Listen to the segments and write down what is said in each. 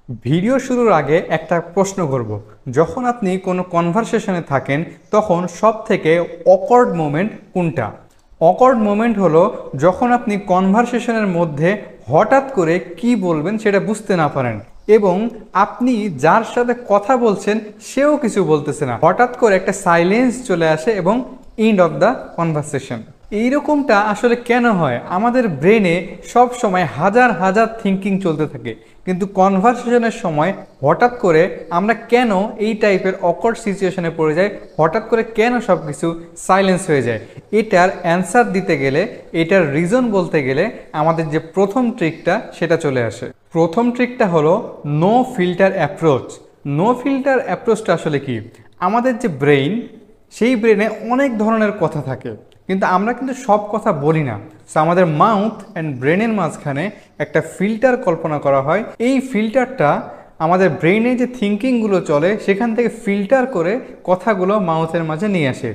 Video শুরুর আগে একটা প্রশ্ন করব। যখন আপনি কোনো কনভারসেশনে থাকেন তখন সব থেকে অকওয়ার্ড মোমেন্ট কোনটা? অকওয়ার্ড মোমেন্ট হলো যখন আপনি কনভারসেশনের মধ্যে হঠাৎ করে কি বলবেন সেটা বুঝতে না পারেন এবং আপনি যার সাথে কথা বলছেন সেও কিছু বলতেছে না, হঠাৎ করে একটা সাইলেন্স চলে আসে এবং এন্ড অফ দ্য কনভারসেশন। এইরকমটা আসলে কেন হয়? আমাদের ব্রেনে সব সময় হাজার হাজার থিঙ্কিং চলতে থাকে, কিন্তু কনভারসেশনের সময় হঠাৎ করে আমরা কেন এই টাইপের অকওয়ার্ড সিচুয়েশনে পড়ে যাই, হঠাৎ করে কেন সব কিছু সাইলেন্স হয়ে যায়? এটার অ্যান্সার দিতে গেলে, এটার রিজন বলতে গেলে আমাদের যে প্রথম ট্রিকটা সেটা চলে আসে। প্রথম ট্রিকটা হলো no filter approach. No filter অ্যাপ্রোচটা আসলে কি? আমাদের যে ব্রেইন, সেই ব্রেনে অনেক ধরনের কথা থাকে, কিন্তু আমরা কিন্তু সব কথা বলি না। সো আমাদের মাউথ অ্যান্ড ব্রেনের মাঝখানে একটা ফিল্টার কল্পনা করা হয়। এই ফিল্টারটা আমাদের ব্রেনে যে থিঙ্কিংগুলো চলে সেখান থেকে ফিল্টার করে কথাগুলো মাউথের মাঝে নিয়ে আসে।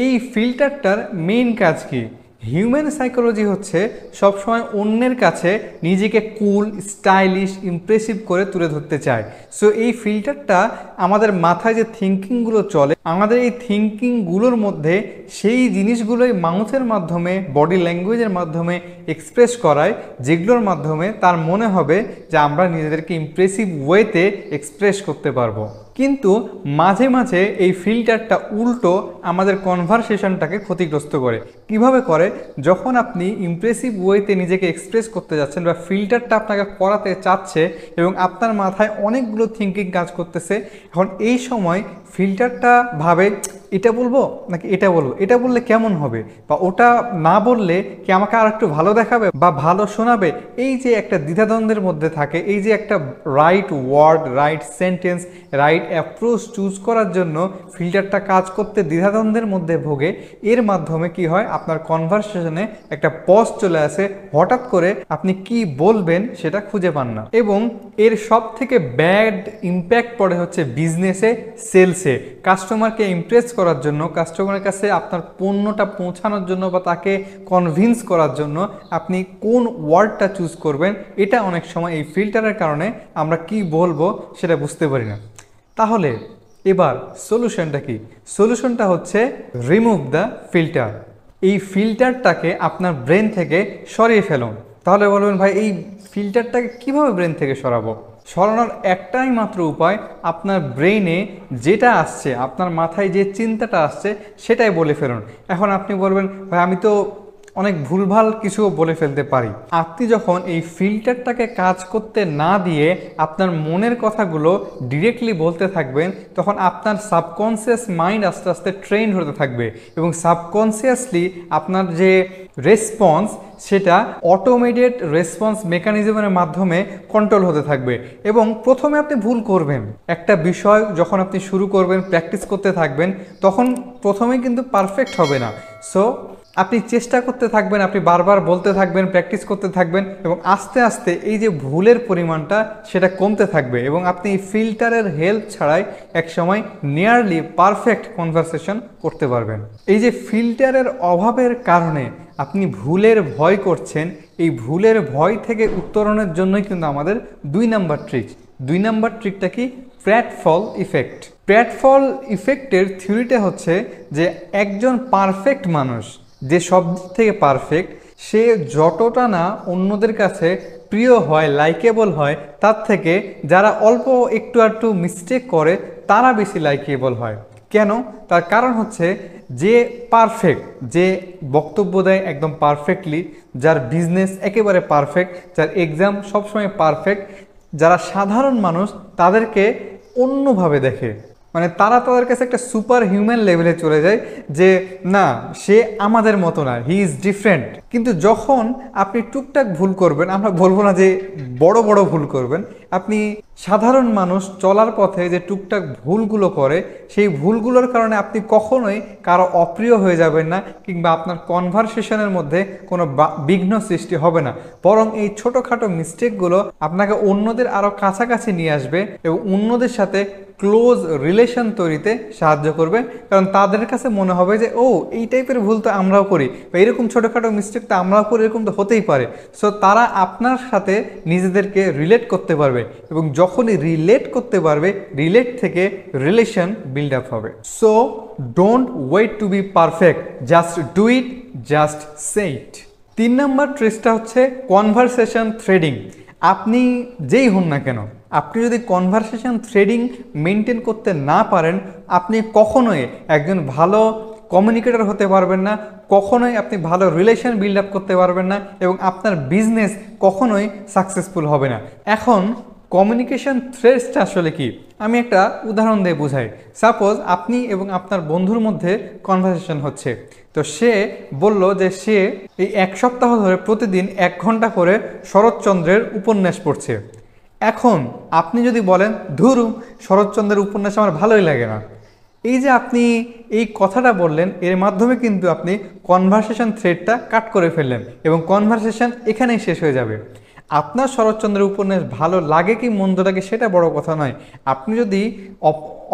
এই ফিল্টারটার মেইন কাজ কি? হিউম্যান সাইকোলজি হচ্ছে সবসময় অন্যের কাছে নিজেকে কুল, স্টাইলিশ, ইমপ্রেসিভ করে তুলে ধরতে চায়। সো এই ফিল্টারটা আমাদের মাথায় যে থিঙ্কিংগুলো চলে, আমাদের এই থিঙ্কিংগুলোর মধ্যে সেই জিনিসগুলোই মাউথের মাধ্যমে, বডি ল্যাঙ্গুয়েজের মাধ্যমে এক্সপ্রেস করায়, যেগুলোর মাধ্যমে তার মনে হবে যে আমরা নিজেদেরকে ইমপ্রেসিভ ওয়েতে এক্সপ্রেস করতে পারবো। কিন্তু মাঝে মাঝে এই ফিল্টারটা উল্টো আমাদের কনভারসেশনটাকে ক্ষতিগ্রস্ত করে। কিভাবে করে? যখন আপনি ইমপ্রেসিভ ওয়েতে নিজেকে এক্সপ্রেস করতে যাচ্ছেন বা ফিল্টারটা আপনাকে করাতে চাচ্ছে এবং আপনার মাথায় অনেকগুলো থিঙ্কিং কাজ করতেছে, এখন এই সময় ফিল্টারটা ভাবে এটা বলবো নাকি এটা বলবো, এটা বললে কেমন হবে, বা ওটা না বললে কি আমাকে আর একটু ভালো দেখাবে বা ভালো শোনাবে। এই যে একটা দ্বিধাদ্বন্দ্বের মধ্যে থাকে, এই যে একটা right word, right sentence, right approach choose করার জন্য ফিল্টারটা কাজ করতে দ্বিধাদ্বন্দ্বের মধ্যে ভোগে। এর মাধ্যমে কি হয়? আপনার কনভারসেশনে একটা পজ চলে আসে, হঠাৎ করে আপনি কি বলবেন সেটা খুঁজে পান না। এবং এর সব থেকে ব্যাড ইম্প্যাক্ট পড়ে হচ্ছে বিজনেসে, সেলসে। কাস্টমারকে ইমপ্রেস করার জন্য, কাস্টমারের কাছে আপনার পণ্যটা পৌঁছানোর জন্য বা তাকে কনভিন্স করার জন্য আপনি কোন ওয়ার্ডটা চুজ করবেন, এটা অনেক সময় এই ফিল্টারের কারণে আমরা কি বলবো সেটা বুঝতে পারি না। তাহলে এবার সলিউশনটা কি? সলিউশনটা হচ্ছে রিমুভ দ্য ফিল্টার। এই ফিল্টারটাকে আপনার ব্রেন থেকে সরিয়ে ফেলুন। তাহলে বলবেন, ভাই এই ফিল্টারটাকে কিভাবে ব্রেন থেকে সরাবো? সরানোর একটাই মাত্র উপায়, আপনার ব্রেইনে যেটা আসছে, আপনার মাথায় যে চিন্তাটা আসছে সেটাই বলে ফেলুন। এখন আপনি বলবেন, ভাই আমি তো অনেক ভুলভাল কিছু বলে ফেলতে পারি। আপনি যখন এই ফিল্টারটাকে কাজ করতে না দিয়ে আপনার মনের কথাগুলো ডিরেক্টলি বলতে থাকবেন, তখন আপনার সাবকনসিয়াস মাইন্ড আস্তে আস্তে ট্রেন্ড হতে থাকবে এবং সাবকনসিয়াসলি আপনার যে রেসপন্স, সেটা অটোমেটেড রেসপন্স মেকানিজমের মাধ্যমে কন্ট্রোল হতে থাকবে। এবং প্রথমে আপনি ভুল করবেন। একটা বিষয় যখন আপনি শুরু করবেন, প্র্যাকটিস করতে থাকবেন, তখন প্রথমেই কিন্তু পারফেক্ট হবে না। সো আপনি চেষ্টা করতে থাকবেন, আপনি বারবার বলতে থাকবেন, প্র্যাকটিস করতে থাকবেন এবং আস্তে আস্তে এই যে ভুলের পরিমাণটা সেটা কমতে থাকবে এবং আপনি এই ফিল্টারের হেল্প ছাড়াই একসময় নিয়ারলি পারফেক্ট কনভারসেশন করতে পারবেন। এই যে ফিল্টারের অভাবের কারণে আপনি ভুলের ভয় করছেন, এই ভুলের ভয় থেকে উত্তরণের জন্যই কিন্তু আমাদের 2 নাম্বার ট্রিক। 2 নাম্বার ট্রিকটা কি? প্র্যাটফল ইফেক্ট। প্র্যাটফল ইফেক্টের থিওরিটা হচ্ছে যে একজন পারফেক্ট মানুষ, যে সব দিক থেকে পারফেক্ট, সে যতটা না অন্যদের কাছে প্রিয় হয়, লাইকেবল হয়, তার থেকে যারা অল্প একটু একটু মিস্টেক করে তারা বেশি লাইকেবল হয়। কেন? তার কারণ হচ্ছে যে পারফেক্ট, যে বক্তব্য দেয় একদম পারফেক্টলি, যার বিজনেস একেবারে পারফেক্ট, যার এক্সাম সবসময় পারফেক্ট, যারা সাধারণ মানুষ তাদেরকে অন্যভাবে দেখে, মানে তারা তাদের কাছে একটা সুপার হিউম্যান লেভেলে চলে যায় যে না, সে আমাদের মতো না, হি ইজ ডিফারেন্ট। কিন্তু যখন আপনি টুকটাক ভুল করবেন, আমরা বলবো না যে বড় বড় ভুল করবেন, আপনি সাধারণ মানুষ চলার পথে যে টুকটাক ভুলগুলো করে, সেই ভুলগুলোর কারণে আপনি কখনোই কারো অপ্রিয় হয়ে যাবেন না, কিংবা আপনার কনভারসেশনের মধ্যে কোনো বিঘ্ন সৃষ্টি হবে না। বরং এই ছোটোখাটো মিস্টেকগুলো আপনাকে অন্যদের আরও কাছাকাছি নিয়ে আসবে এবং অন্যদের সাথে ক্লোজ রিলেশন তৈরিতে সাহায্য করবে। কারণ তাদের কাছে মনে হবে যে ও এই টাইপের ভুল তো আমরাও করি, বা এরকম ছোটোখাটো মিস্টেক তো আমরাও করি, এরকম তো হতেই পারে। সো তারা আপনার সাথে নিজেদেরকে রিলেট করতে পারবে, এবং যখনই রিলেট করতে পারবে রিলেট থেকে রিলেশন বিল্ড আপ হবে। So don't wait to be perfect, just do it, just say it. 3 number ট্রিক্সটা হচ্ছে কনভারসেশন থ্রেডিং। আপনি যেই হন না কেন, আপনি যদি কনভারসেশন থ্রেডিং মেনটেন করতে না পারেন, আপনি কখনোই একজন ভালো কমিউনিকেটর হতে পারবেন না, কখনোই আপনি ভালো রিলেশন বিল্ড আপ করতে পারবেন না, এবং আপনার বিজনেস কখনোই সাকসেসফুল হবে না। এখন কমিউনিকেশন থ্রেডসটা আসলে কি, আমি একটা উদাহরণ দিয়ে বোঝাই। সাপোজ আপনি এবং আপনার বন্ধুর মধ্যে কনভারসেশন হচ্ছে, তো সে বলল যে সে এই 1 সপ্তাহ ধরে প্রতিদিন 1 ঘন্টা করে শরৎচন্দ্রের উপন্যাস পড়ছে। এখন আপনি যদি বলেন ধুরু, শরৎচন্দ্রের উপন্যাস আমার ভালোই লাগে না, এই যে আপনি এই কথাটা বললেন, এর মাধ্যমে কিন্তু আপনি কনভারসেশন থ্রেডটা কাট করে ফেললেন, এবং কনভারসেশন এখানেই শেষ হয়ে যাবে। আপনার শরৎচন্দ্রের উপন্যাস ভালো লাগে কি মন্দ লাগে সেটা বড় কথা নয়। আপনি যদি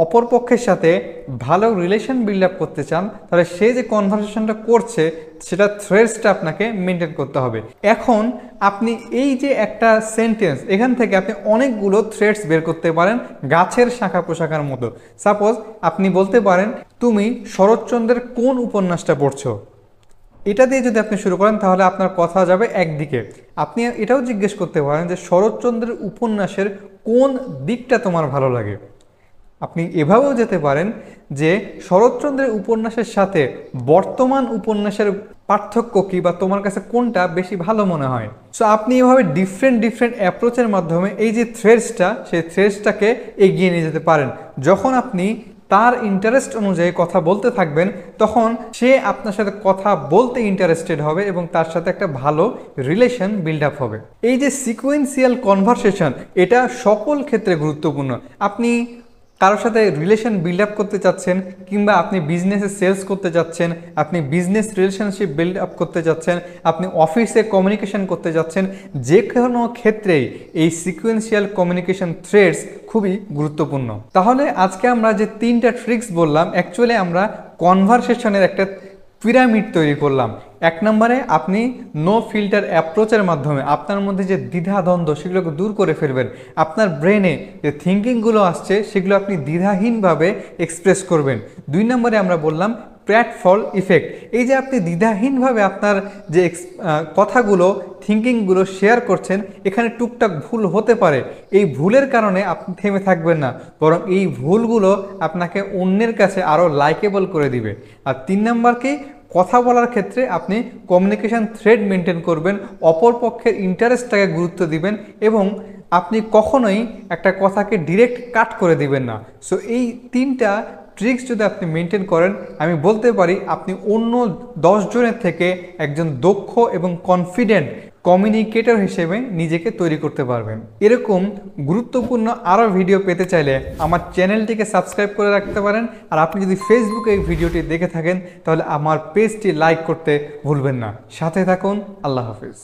অপরপক্ষের সাথে ভালো রিলেশন বিল্ড আপ করতে চান, তাহলে সে যে কনভারসেশনটা করছে সেটা থ্রেডসটা আপনাকে মেনটেন করতে হবে। এখন আপনি এই যে একটা সেন্টেন্স, এখান থেকে আপনি অনেকগুলো থ্রেডস বের করতে পারেন, গাছের শাখা প্রশাখার মতো। সাপোজ আপনি বলতে পারেন, তুমি শরৎচন্দ্রের কোন উপন্যাসটা পড়ছো। এটা দিয়ে যদি আপনি শুরু করেন তাহলে আপনার কথা যাবে একদিকে। আপনি এটাও জিজ্ঞেস করতে পারেন যে শরৎচন্দ্রের উপন্যাসের কোন দিকটা তোমার ভালো লাগে। আপনি এভাবেও যেতে পারেন যে শরৎচন্দ্রের উপন্যাসের সাথে বর্তমান উপন্যাসের পার্থক্য কী, বা তোমার কাছে কোনটা বেশি ভালো মনে হয়। সো আপনি এভাবে ডিফারেন্ট অ্যাপ্রোচের মাধ্যমে এই যে থ্রেডসটা, সেই থ্রেডসটাকে এগিয়ে নিয়ে যেতে পারেন। যখন আপনি তার ইন্টারেস্ট অনুযায়ী কথা বলতে থাকবেন, তখন সে আপনার সাথে কথা বলতে ইন্টারেস্টেড হবে, এবং তার সাথে একটা ভালো রিলেশন বিল্ড আপ হবে। এই যে সিকোয়েন্সিয়াল কনভারসেশন, এটা সকল ক্ষেত্রে গুরুত্বপূর্ণ। আপনি কারোর সাথে রিলেশন বিল্ড আপ করতে চাচ্ছেন, কিংবা আপনি বিজনেসে সেলস করতে যাচ্ছেন, আপনি বিজনেস রিলেশনশিপ বিল্ড আপ করতে যাচ্ছেন, আপনি অফিসে কমিউনিকেশন করতে যাচ্ছেন, যে কোনো ক্ষেত্রেই এই সিকোয়েন্সিয়াল কমিউনিকেশন থ্রেডস খুবই গুরুত্বপূর্ণ। তাহলে আজকে আমরা যে 3টা ট্রিক্স বললাম, অ্যাকচুয়ালি আমরা কনভারসেশনের একটা পিরামিড তৈরি করলাম। 1 নম্বরে আপনি নো ফিল্টার অ্যাপ্রোচের মাধ্যমে আপনার মধ্যে যে দ্বিধাদ্বন্দ্ব সেগুলোকে দূর করে ফেলবেন। আপনার ব্রেনে যে থিঙ্কিংগুলো আসছে সেগুলো আপনি দ্বিধাহীনভাবে এক্সপ্রেস করবেন। 2 নম্বরে আমরা বললাম প্র্যাটফল ইফেক্ট। এই যে আপনি দ্বিধাহীনভাবে আপনার যে কথাগুলো, থিঙ্কিংগুলো শেয়ার করছেন, এখানে টুকটাক ভুল হতে পারে। এই ভুলের কারণে আপনি থেমে থাকবেন না, বরং এই ভুলগুলো আপনাকে অন্যের কাছে আরও লাইকেবল করে দিবে। আর 3 নম্বরকে কথা বলার ক্ষেত্রে আপনি কমিউনিকেশন থ্রেড মেনটেন করবেন, অপর পক্ষের ইন্টারেস্টটাকে গুরুত্ব দিবেন, এবং আপনি কখনোই একটা কথাকে ডিরেক্ট কাট করে দিবেন না। সো এই 3টা ট্রিক্স যদি আপনি মেনটেন করেন, আমি বলতে পারি আপনি অন্য 10 জনের থেকে একজন দক্ষ এবং কনফিডেন্ট কমিউনিকেটর হিসেবে নিজেকে তৈরি করতে পারবেন। এরকম গুরুত্বপূর্ণ আরও ভিডিও পেতে চাইলে আমার চ্যানেলটিকে সাবস্ক্রাইব করে রাখতে পারেন। আর আপনি যদি ফেসবুকে এই ভিডিওটি দেখে থাকেন তাহলে আমার পেজটি লাইক করতে ভুলবেন না। সাথে থাকুন। আল্লাহ হাফিজ।